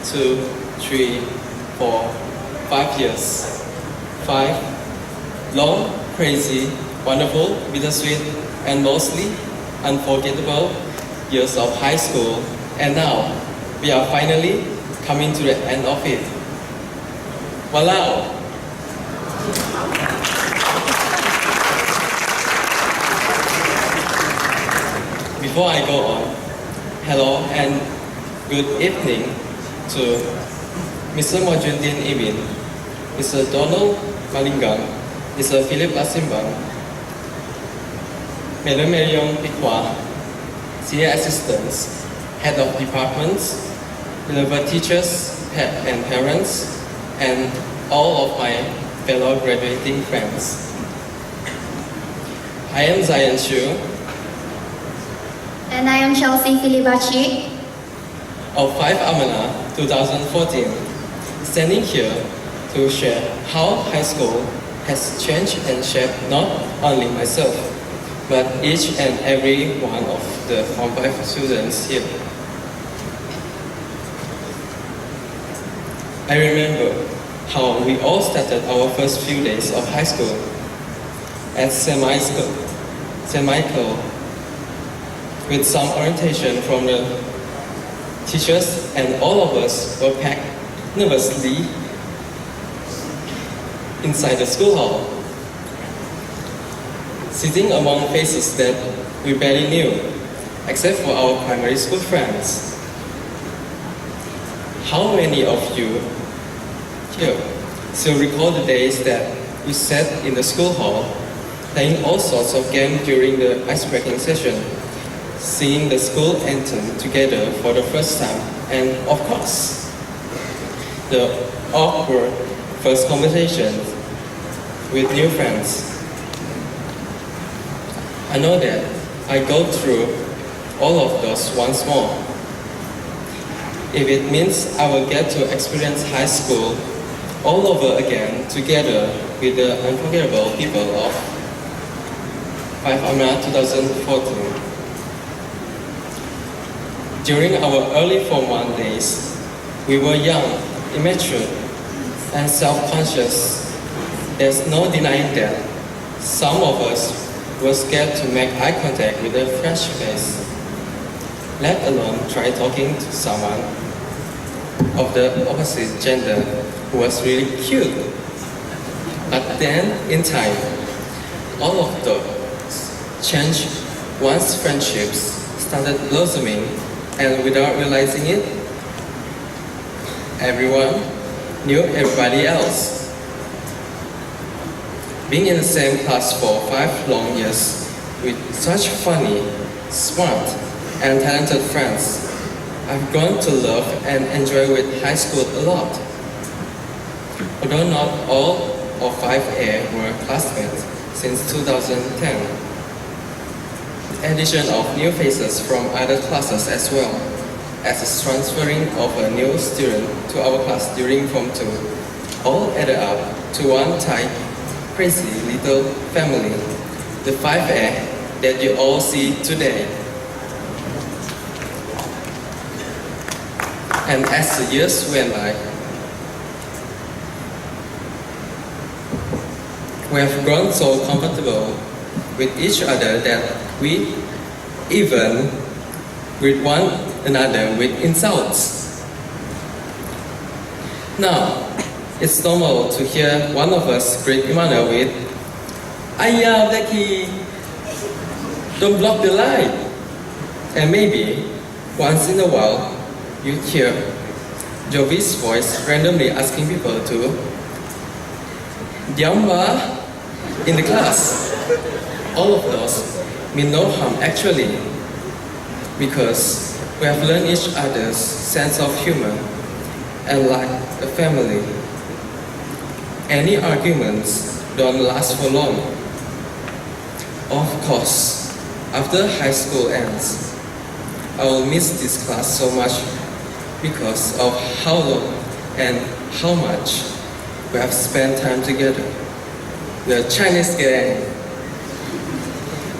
2, 3, 4, 5 years. 5 long, crazy, wonderful, bittersweet, and mostly unforgettable years of high school. And now, we are finally coming to the end of it. Walao! Before I go on, hello and good evening to Mr. Mojuddin Ibin, Mr. Donald Malingang, Mr. Philip Lasimbang, Madam Marion Pikwa, Senior Assistants, Head of Departments, beloved teachers and parents, and all of my fellow graduating friends. I am Zion Shu, And I am Chelsea Filibachi of 5 Amana 2014, standing here to share how high school has changed and shaped not only myself, but each and every one of the Form 5 students here. I remember how we all started our first few days of high school at St. Michael with some orientation from the teachers, and all of us were packed nervously inside the school hall, sitting among faces that we barely knew, except for our primary school friends. How many of you here still recall the days that we sat in the school hall, playing all sorts of games during the ice-breaking session, singing the school anthem together for the first time, and of course, the awkward first conversation with new friends. I know that I go through all of those once more. If it means I will get to experience high school all over again together with the unforgettable people of 5 Amana 2014. During our early Form 1 days, we were young, immature, and self-conscious. There's no denying that some of us were scared to make eye contact with a fresh face, let alone try talking to someone of the opposite gender who was really cute. But then, in time, all of those changed once friendships started blossoming, and without realizing it, everyone knew everybody else. Being in the same class for 5 long years with such funny, smart, and talented friends, I've grown to love and enjoy with high school a lot. Although not all of 5A were classmates since 2010. Addition of new faces from other classes as well, as the transferring of a new student to our class during Form 2, all added up to one tight, crazy little family, the 5A that you all see today. And as the years went by, we have grown so comfortable with each other that we even greet one another with insults. Now, it's normal to hear one of us greet Immanuel with, "Ayah, Blackie, don't block the light." And maybe, once in a while, you hear Jovi's voice randomly asking people to "Diamba" in the class. All of those mean no harm actually, because we have learned each other's sense of humor, and like a family, any arguments don't last for long. Of course, after high school ends, I will miss this class so much because of how long and how much we have spent time together. The Chinese gang,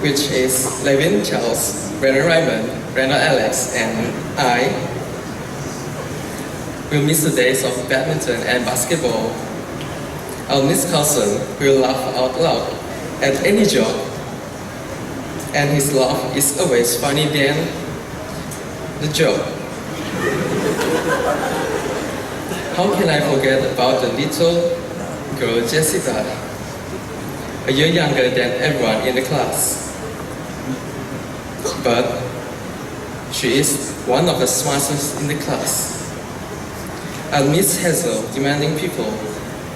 which is Levin Charles, Brandon Raymond, Brandon Alex, and I. will miss the days of badminton and basketball. I'll miss Carlson, who will laugh out loud at any joke, and his laugh is always funny than the joke. How can I forget about the little girl Jessica, a year younger than everyone in the class? But she is one of the smartest in the class. I'll miss Hazel demanding people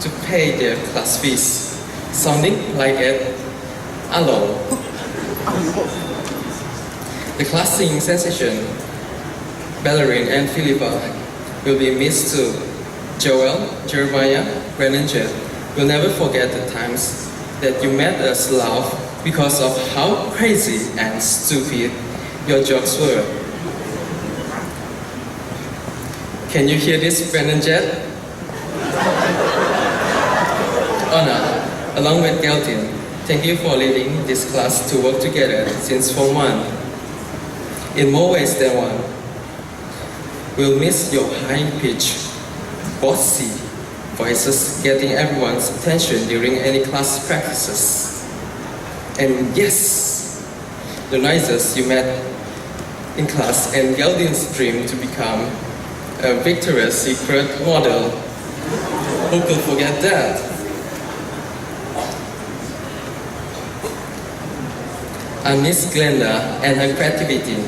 to pay their class fees, sounding like it alone. The class singing sensation, Ballerine and Philippa, will be missed too. Joel, Jeremiah, Brandon, Jet will never forget the times that you made us laugh because of how crazy and stupid your jokes were. Can you hear this, Brandon Jet? Anna, along with Geltin, thank you for leading this class to work together since Form 1. In more ways than one, we'll miss your high-pitched, bossy voices getting everyone's attention during any class practices. And yes, the noises you made in class and Geltin's dream to become a Victoria's Secret model. Who could forget that? I miss Glenda and her creativity,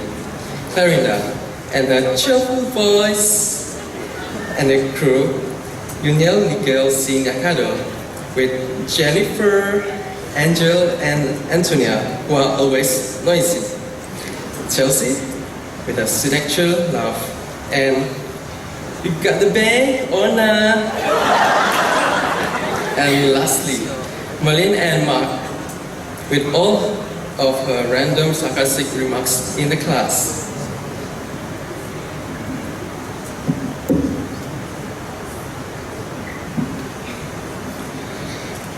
Clarinda and her cheerful voice, and the crew, Yuniel, Miguel, C. Nakado, with Jennifer, Angel, and Antonia, who are always noisy, Chelsea, with a signature laugh, and you got the bang or nah? And lastly, Merlin and Mark, with all of her random sarcastic remarks in the class.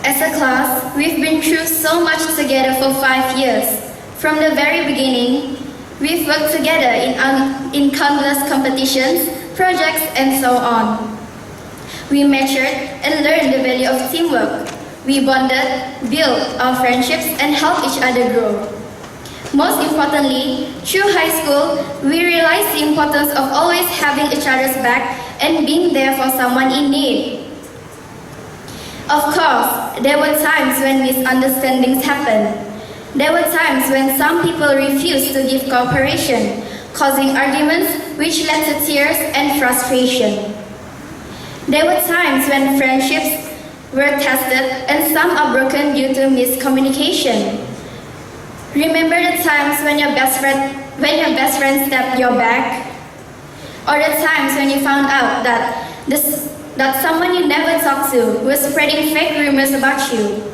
As a class, we've been through so much together for 5 years. From the very beginning, we've worked together in countless competitions, projects, and so on. We matured and learned the value of teamwork. We bonded, built our friendships, and helped each other grow. Most importantly, through high school, we realized the importance of always having each other's back and being there for someone in need. Of course, there were times when misunderstandings happened. There were times when some people refused to give cooperation, causing arguments which led to tears and frustration. There were times when friendships were tested and some are broken due to miscommunication. Remember the times when your best friend stabbed your back? Or the times when you found out that someone you never talked to was spreading fake rumors about you?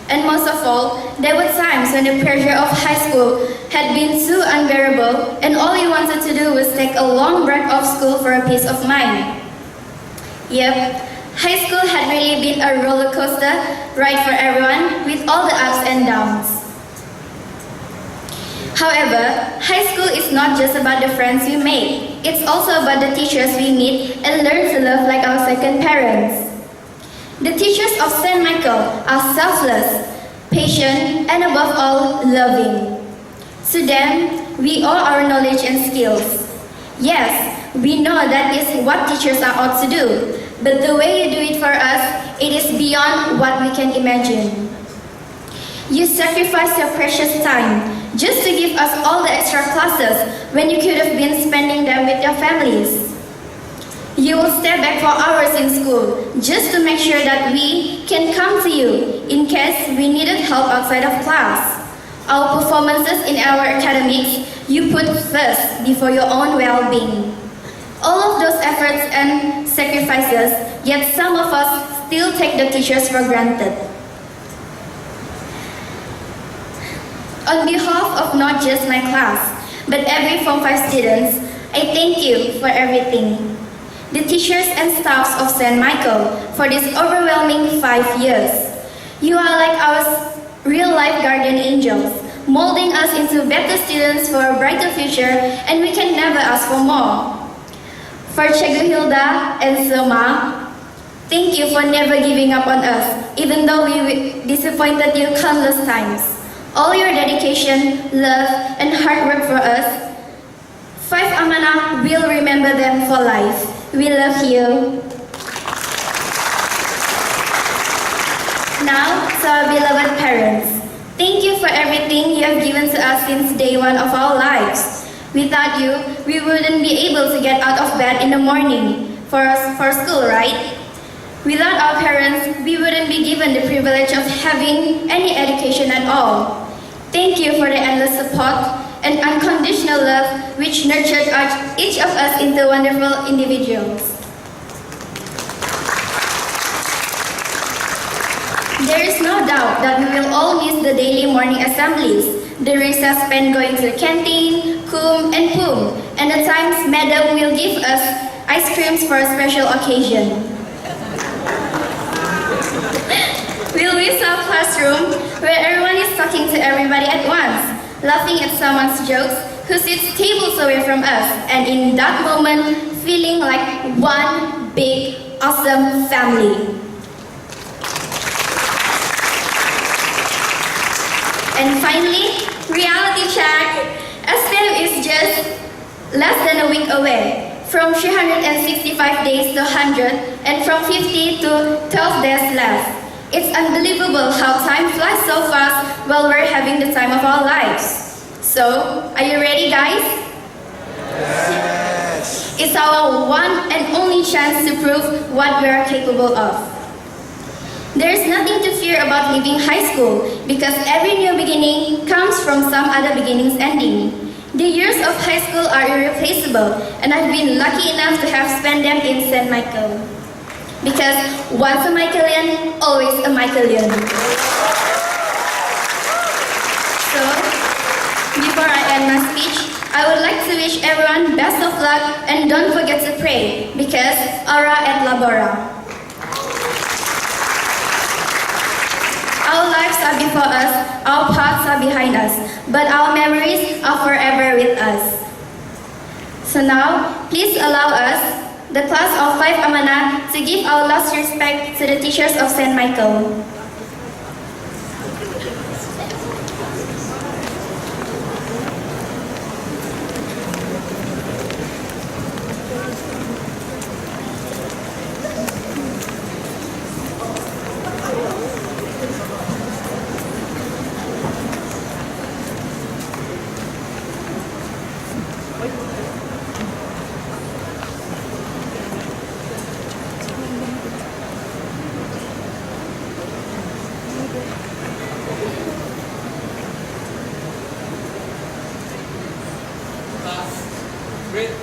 And most of all, there were times when the pressure of high school had been too unbearable and all you wanted to do was take a long break off school for a peace of mind. Yep, high school had really been a roller coaster ride for everyone with all the ups and downs. However, high school is not just about the friends we make. It's also about the teachers we meet and learn to love like our second parents. The teachers of St. Michael are selfless, patient, and above all, loving. To them, we owe our knowledge and skills. Yes, we know that is what teachers are ought to do, but the way you do it for us, it is beyond what we can imagine. You sacrifice your precious time just to give us all the extra classes when you could have been spending them with your families. You will stay back for hours in school just to make sure that we can come to you in case we needed help outside of class. Our performances in our academics, you put first before your own well-being. All of those efforts and sacrifices, yet some of us still take the teachers for granted. On behalf of not just my class, but every Form 5 students, I thank you for everything. The teachers and staffs of St. Michael for this overwhelming 5 years. You are like our real-life guardian angels, molding us into better students for a brighter future, and we can never ask for more. For Chegu Hilda and Selma, thank you for never giving up on us, even though we disappointed you countless times. All your dedication, love, and hard work for us, 5 Amanah will remember them for life. We love you. Now, to our beloved parents, thank you for everything you have given to us since day one of our lives. Without you, we wouldn't be able to get out of bed in the morning for school, right? Without our parents, we wouldn't be given the privilege of having any education at all. Thank you for the endless support and unconditional love which nurtured each of us into wonderful individuals. There is no doubt that we will all miss the daily morning assemblies, the recess spent going to the canteen, kum and pum, and the times Madam will give us ice creams for a special occasion. We'll miss our classroom where everyone is talking to everybody at once, laughing at someone's jokes who sits tables away from us, and in that moment, feeling like one big, awesome family. And finally, reality check. SPM is just less than a week away, from 365 days to 100, and from 50 to 12 days left. It's unbelievable how time flies so fast while we're having the time of our lives. So, are you ready, guys? Yes. It's our one and only chance to prove what we are capable of. There is nothing to fear about leaving high school because every new beginning comes from some other beginning's ending. The years of high school are irreplaceable, and I've been lucky enough to have spent them in St. Michael. Because once a Michaelian, always a Michaelian. So, before I end my speech, I would like to wish everyone best of luck and don't forget to pray because Ora et Labora. Our lives are before us, our paths are behind us, but our memories are forever with us. So now, please allow us, the class of 5 Amanah, to give our last respect to the teachers of St. Michael. Great.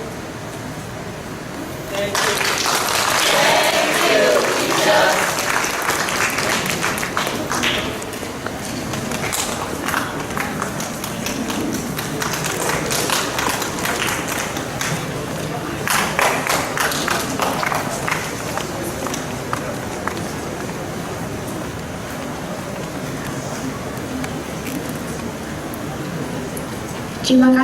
Thank you. Terima kasih.